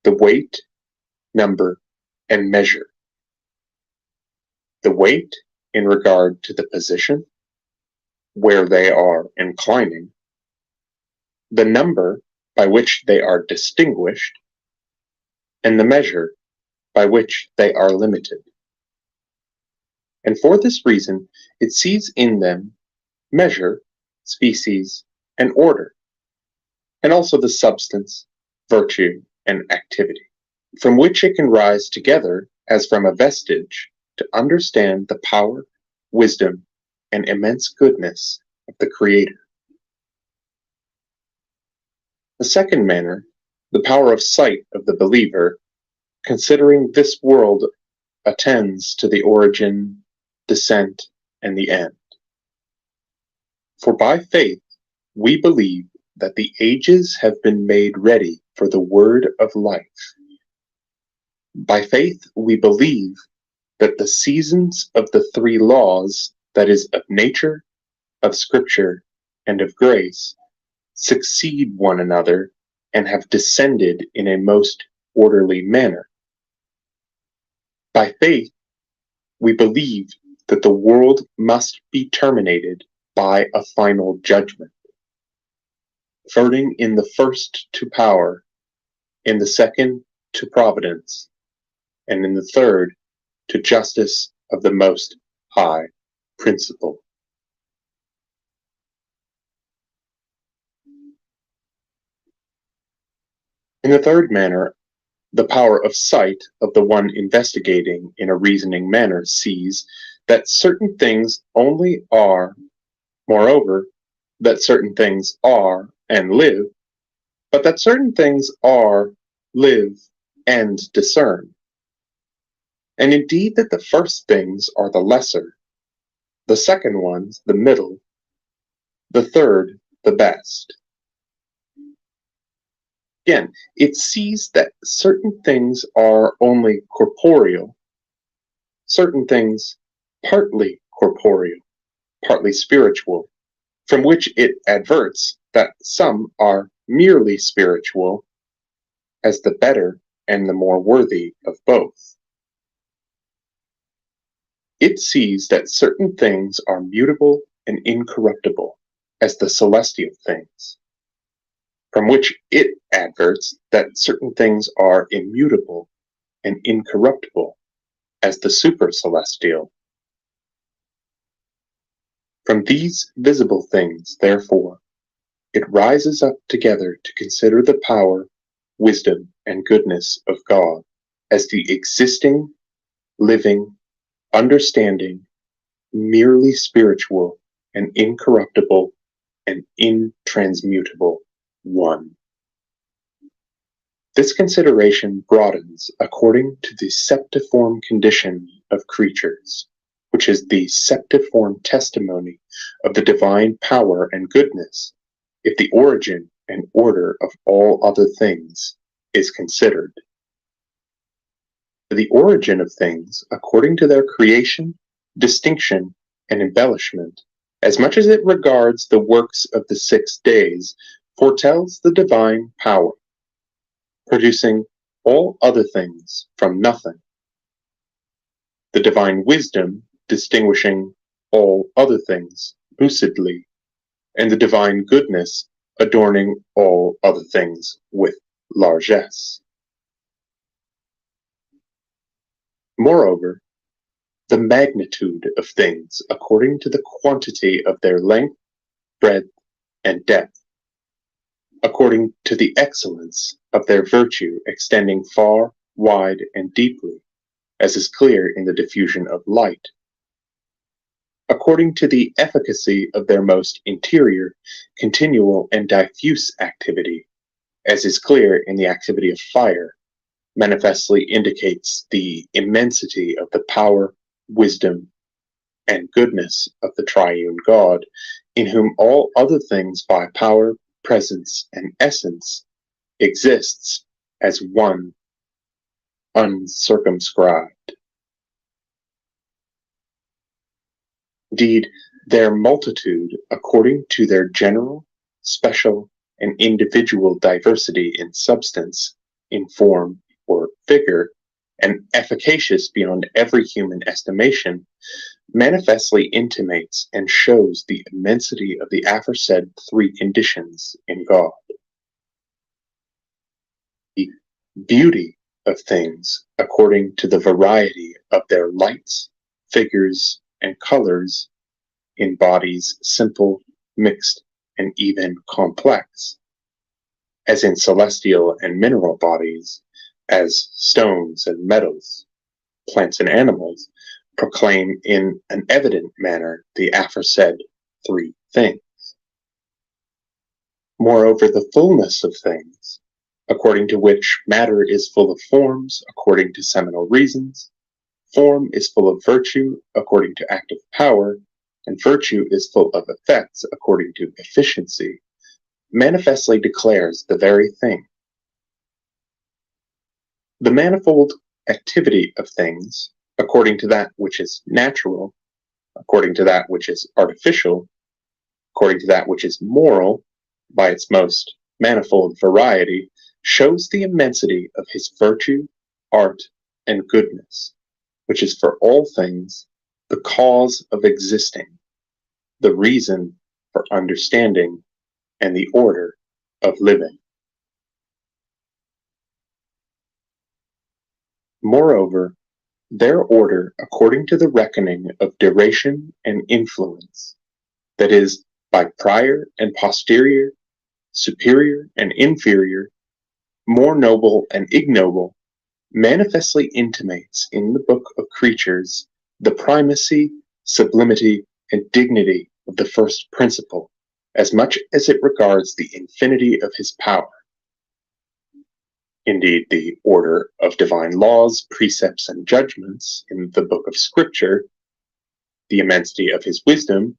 Speaker 3: the weight, number, and measure. The weight in regard to the position, where they are inclining, the number by which they are distinguished, and the measure by which they are limited. And for this reason, it sees in them measure, species, and order, and also the substance, virtue, and activity, from which it can rise together as from a vestige to understand the power, wisdom, and immense goodness of the Creator. The second manner, the power of sight of the believer, considering this world, attends to the origin, descent, and the end. For by faith we believe that the ages have been made ready for the word of life. By faith we believe that the seasons of the three laws, that is, of nature, of scripture, and of grace, succeed one another and have descended in a most orderly manner. By faith we believe that the world must be terminated by a final judgment, referring in the first to power, in the second to providence, and in the third to justice of the Most High principle. In the third manner, the power of sight of the one investigating in a reasoning manner sees that certain things only are, moreover, that certain things are and live, but that certain things are, live, and discern. And indeed that the first things are the lesser, the second ones the middle, the third the best. Again, it sees that certain things are only corporeal, certain things partly corporeal, partly spiritual, from which it adverts that some are merely spiritual, as the better and the more worthy of both. It sees that certain things are mutable and incorruptible, as the celestial things, from which it adverts that certain things are immutable and incorruptible, as the supercelestial. From these visible things, therefore, it rises up together to consider the power, wisdom, and goodness of God as the existing, living, understanding, merely spiritual, and incorruptible and intransmutable One. This consideration broadens according to the septiform condition of creatures, which is the septiform testimony of the divine power and goodness, if the origin and order of all other things is considered. The origin of things, according to their creation, distinction, and embellishment, as much as it regards the works of the 6 days, foretells the divine power, producing all other things from nothing, the divine wisdom distinguishing all other things lucidly, and the divine goodness adorning all other things with largesse. Moreover, the magnitude of things according to the quantity of their length, breadth, and depth, according to the excellence of their virtue extending far, wide, and deeply, as is clear in the diffusion of light, according to the efficacy of their most interior, continual, and diffuse activity, as is clear in the activity of fire, manifestly indicates the immensity of the power, wisdom, and goodness of the triune God, in whom all other things by power, presence, and essence exists as one uncircumscribed. Indeed, their multitude, according to their general, special, and individual diversity in substance, in form, or figure, and efficacious beyond every human estimation, manifestly intimates and shows the immensity of the aforesaid 3 conditions in God. The beauty of things, according to the variety of their lights, figures, and colors in bodies simple, mixed, and even complex, as in celestial and mineral bodies, as stones and metals, plants and animals, proclaim in an evident manner the aforesaid 3 things. Moreover, the fullness of things, according to which matter is full of forms, according to seminal reasons, form is full of virtue, according to active power, and virtue is full of effects, according to efficiency, manifestly declares the very thing. The manifold activity of things, according to that which is natural, according to that which is artificial, according to that which is moral, by its most manifold variety, shows the immensity of his virtue, art, and goodness, which is for all things the cause of existing, the reason for understanding, and the order of living. Moreover, their order according to the reckoning of duration and influence, that is, by prior and posterior, superior and inferior, more noble and ignoble, manifestly intimates in the book of creatures the primacy, sublimity, and dignity of the first principle, as much as it regards the infinity of his power. Indeed, the order of divine laws, precepts, and judgments in the book of Scripture, the immensity of his wisdom,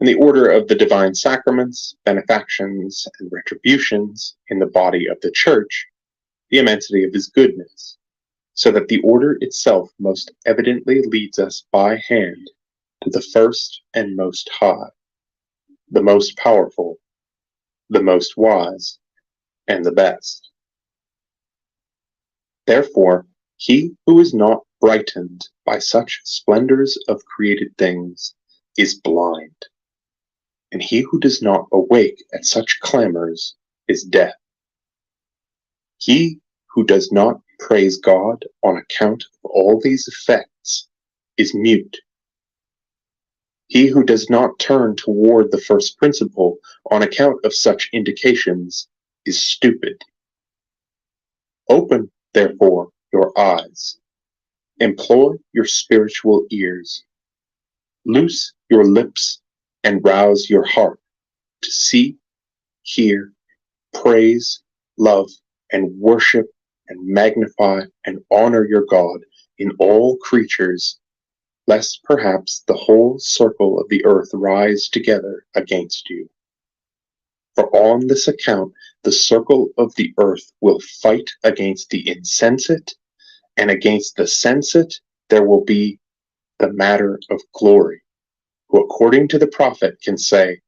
Speaker 3: and the order of the divine sacraments, benefactions, and retributions in the body of the Church, the immensity of his goodness, so that the order itself most evidently leads us by hand to the first and most high, the most powerful, the most wise, and the best. Therefore, he who is not brightened by such splendors of created things is blind, and he who does not awake at such clamors is deaf. He who does not praise God on account of all these effects is mute. He who does not turn toward the first principle on account of such indications is stupid. Open, therefore, your eyes. Employ your spiritual ears. Loose your lips and rouse your heart to see, hear, praise, love, and worship and magnify and honor your God in all creatures, lest perhaps the whole circle of the earth rise together against you. For on this account the circle of the earth will fight against the insensate, and against the sensate there will be the matter of glory, who according to the prophet can say,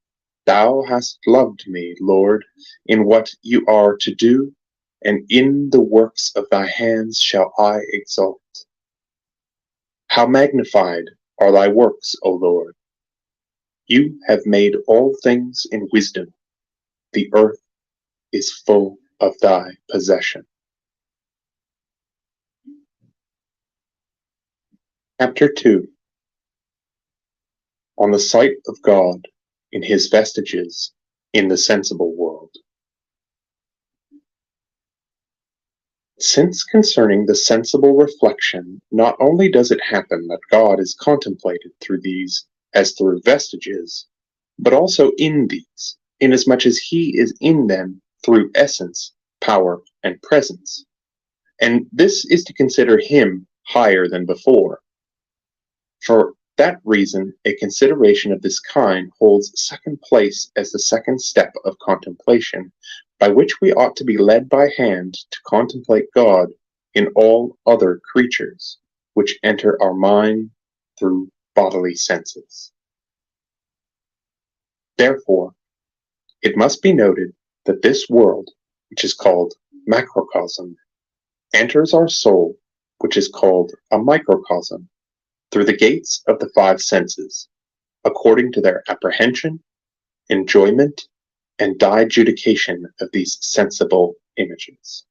Speaker 3: Thou hast loved me, Lord, in what you are to do, and in the works of thy hands shall I exult. How magnified are thy works, O Lord! You have made all things in wisdom. The earth is full of thy possession. Chapter 2. On the sight of God in his vestiges in the sensible world. Since concerning the sensible reflection, not only does it happen that God is contemplated through these as through vestiges, but also in these, inasmuch as he is in them through essence, power, and presence. And this is to consider him higher than before. For that reason, a consideration of this kind holds second place as the second step of contemplation, by which we ought to be led by hand to contemplate God in all other creatures, which enter our mind through bodily senses. Therefore, it must be noted that this world, which is called macrocosm, enters our soul, which is called a microcosm, through the gates of the five senses, according to their apprehension, enjoyment, and dijudication of these sensible images.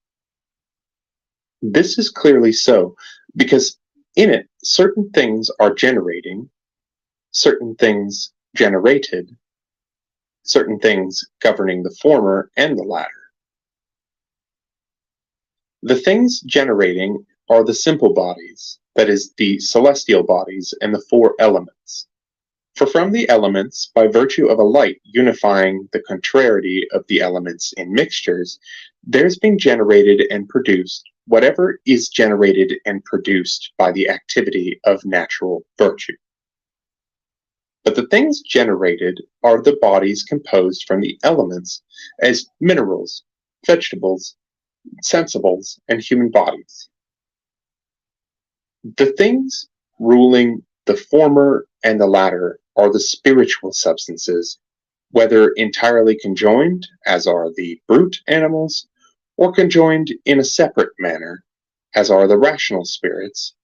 Speaker 3: This is clearly so, because in it certain things are generating, certain things generated, certain things governing the former and the latter. The things generating are the simple bodies, that is, the celestial bodies and the four elements. For from the elements, by virtue of a light unifying the contrariety of the elements in mixtures, there is being generated and produced whatever is generated and produced by the activity of natural virtue. But the things generated are the bodies composed from the elements, as minerals, vegetables, sensibles, and human bodies. The things ruling the former and the latter are the spiritual substances, whether entirely conjoined, as are the brute animals, or conjoined in a separate manner, as are the rational spirits,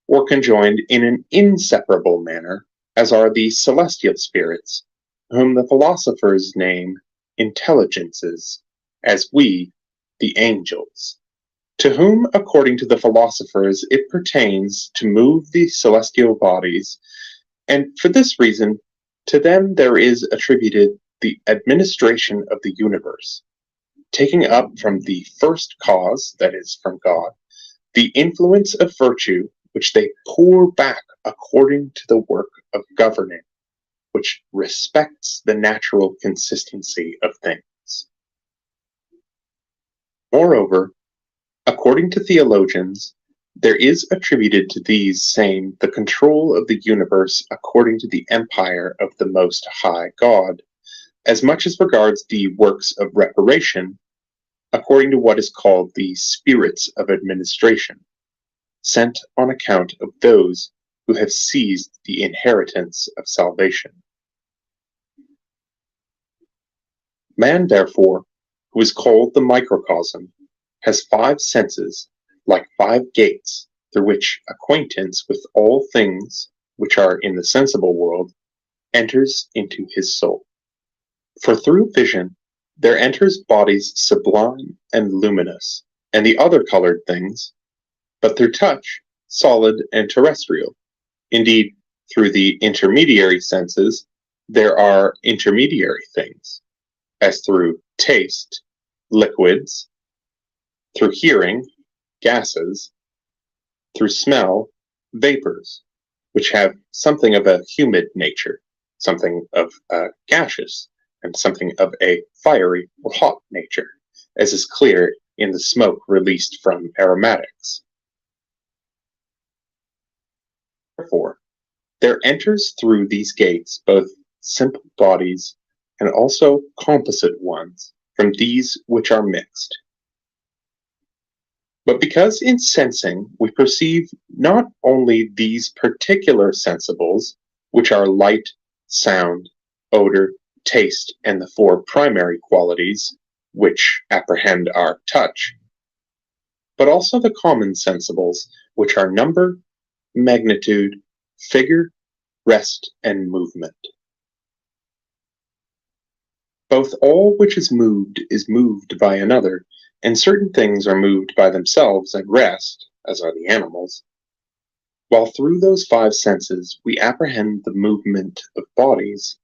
Speaker 3: or conjoined in an inseparable manner, as are the celestial spirits, whom the philosophers name intelligences, as we the angels, to whom, according to the philosophers, it pertains to move the celestial bodies, and for this reason, to them there is attributed the administration of the universe, taking up from the first cause, that is, from God, the influence of virtue, which they pour back according to the work of governing, which respects the natural consistency of things. Moreover, according to theologians, there is attributed to these same the control of the universe according to the empire of the Most High God, as much as regards the works of reparation, according to what is called the spirits of administration, sent on account of those who have seized the inheritance of salvation. Man, therefore, who is called the microcosm, has five senses, like five gates, through which acquaintance with all things which are in the sensible world enters into his soul. For through vision there enters bodies sublime and luminous, and the other colored things, but through touch, solid and terrestrial. Indeed, through the intermediary senses, there are intermediary things, as through taste, liquids, through hearing, gases, through smell, vapors, which have something of a humid nature, something of a gaseous, and something of a fiery or hot nature, as is clear in the smoke released from aromatics. Therefore, there enters through these gates both simple bodies and also composite ones from these which are mixed. But because in sensing we perceive not only these particular sensibles, which are light, sound, odor, taste, and the four primary qualities which apprehend our touch, but also the common sensibles, which are number, magnitude, figure, rest, and movement. Both all which is moved by another, and certain things are moved by themselves and rest, as are the animals, while through those five senses we apprehend the movement of bodies,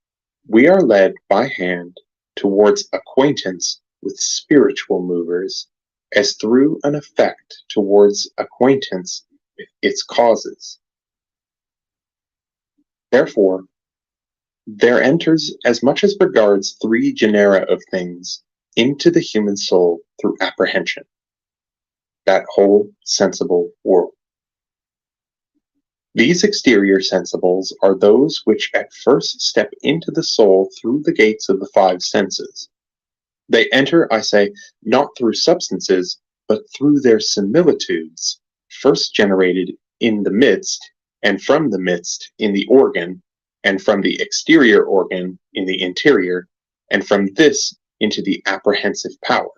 Speaker 3: we are led by hand towards acquaintance with spiritual movers, as through an effect towards acquaintance with its causes. Therefore, there enters, as much as regards three genera of things, into the human soul through apprehension, that whole sensible world. These exterior sensibles are those which at first step into the soul through the gates of the five senses. They enter, I say, not through substances, but through their similitudes, first generated in the midst, and from the midst in the organ, and from the exterior organ in the interior, and from this into the apprehensive power.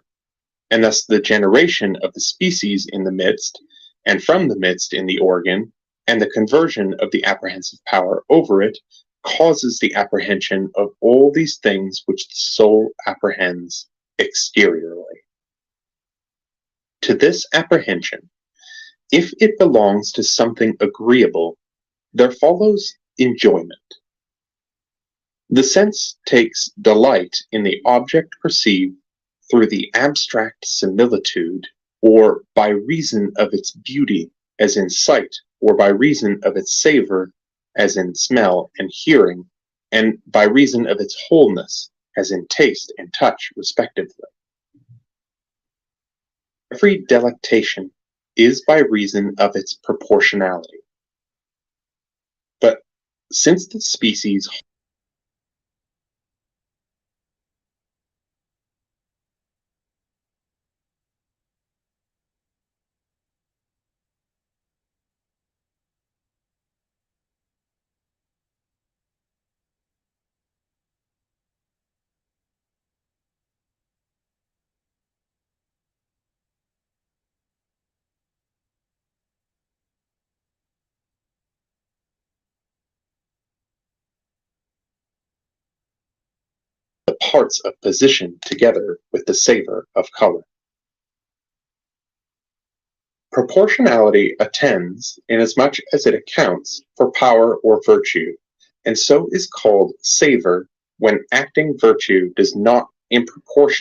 Speaker 3: And thus the generation of the species in the midst, and from the midst in the organ, and the conversion of the apprehensive power over it, causes the apprehension of all these things which the soul apprehends exteriorly. To this apprehension, if it belongs to something agreeable, there follows enjoyment. The sense takes delight in the object perceived through the abstract similitude, or by reason of its beauty, as in sight, or by reason of its savor, as in smell and hearing, and by reason of its wholeness, as in taste and touch, respectively. Every delectation is by reason of its proportionality. But since the species the parts of position together with the savor of color. Proportionality attends inasmuch as it accounts for power or virtue, and so is called savor when acting virtue does not in proportion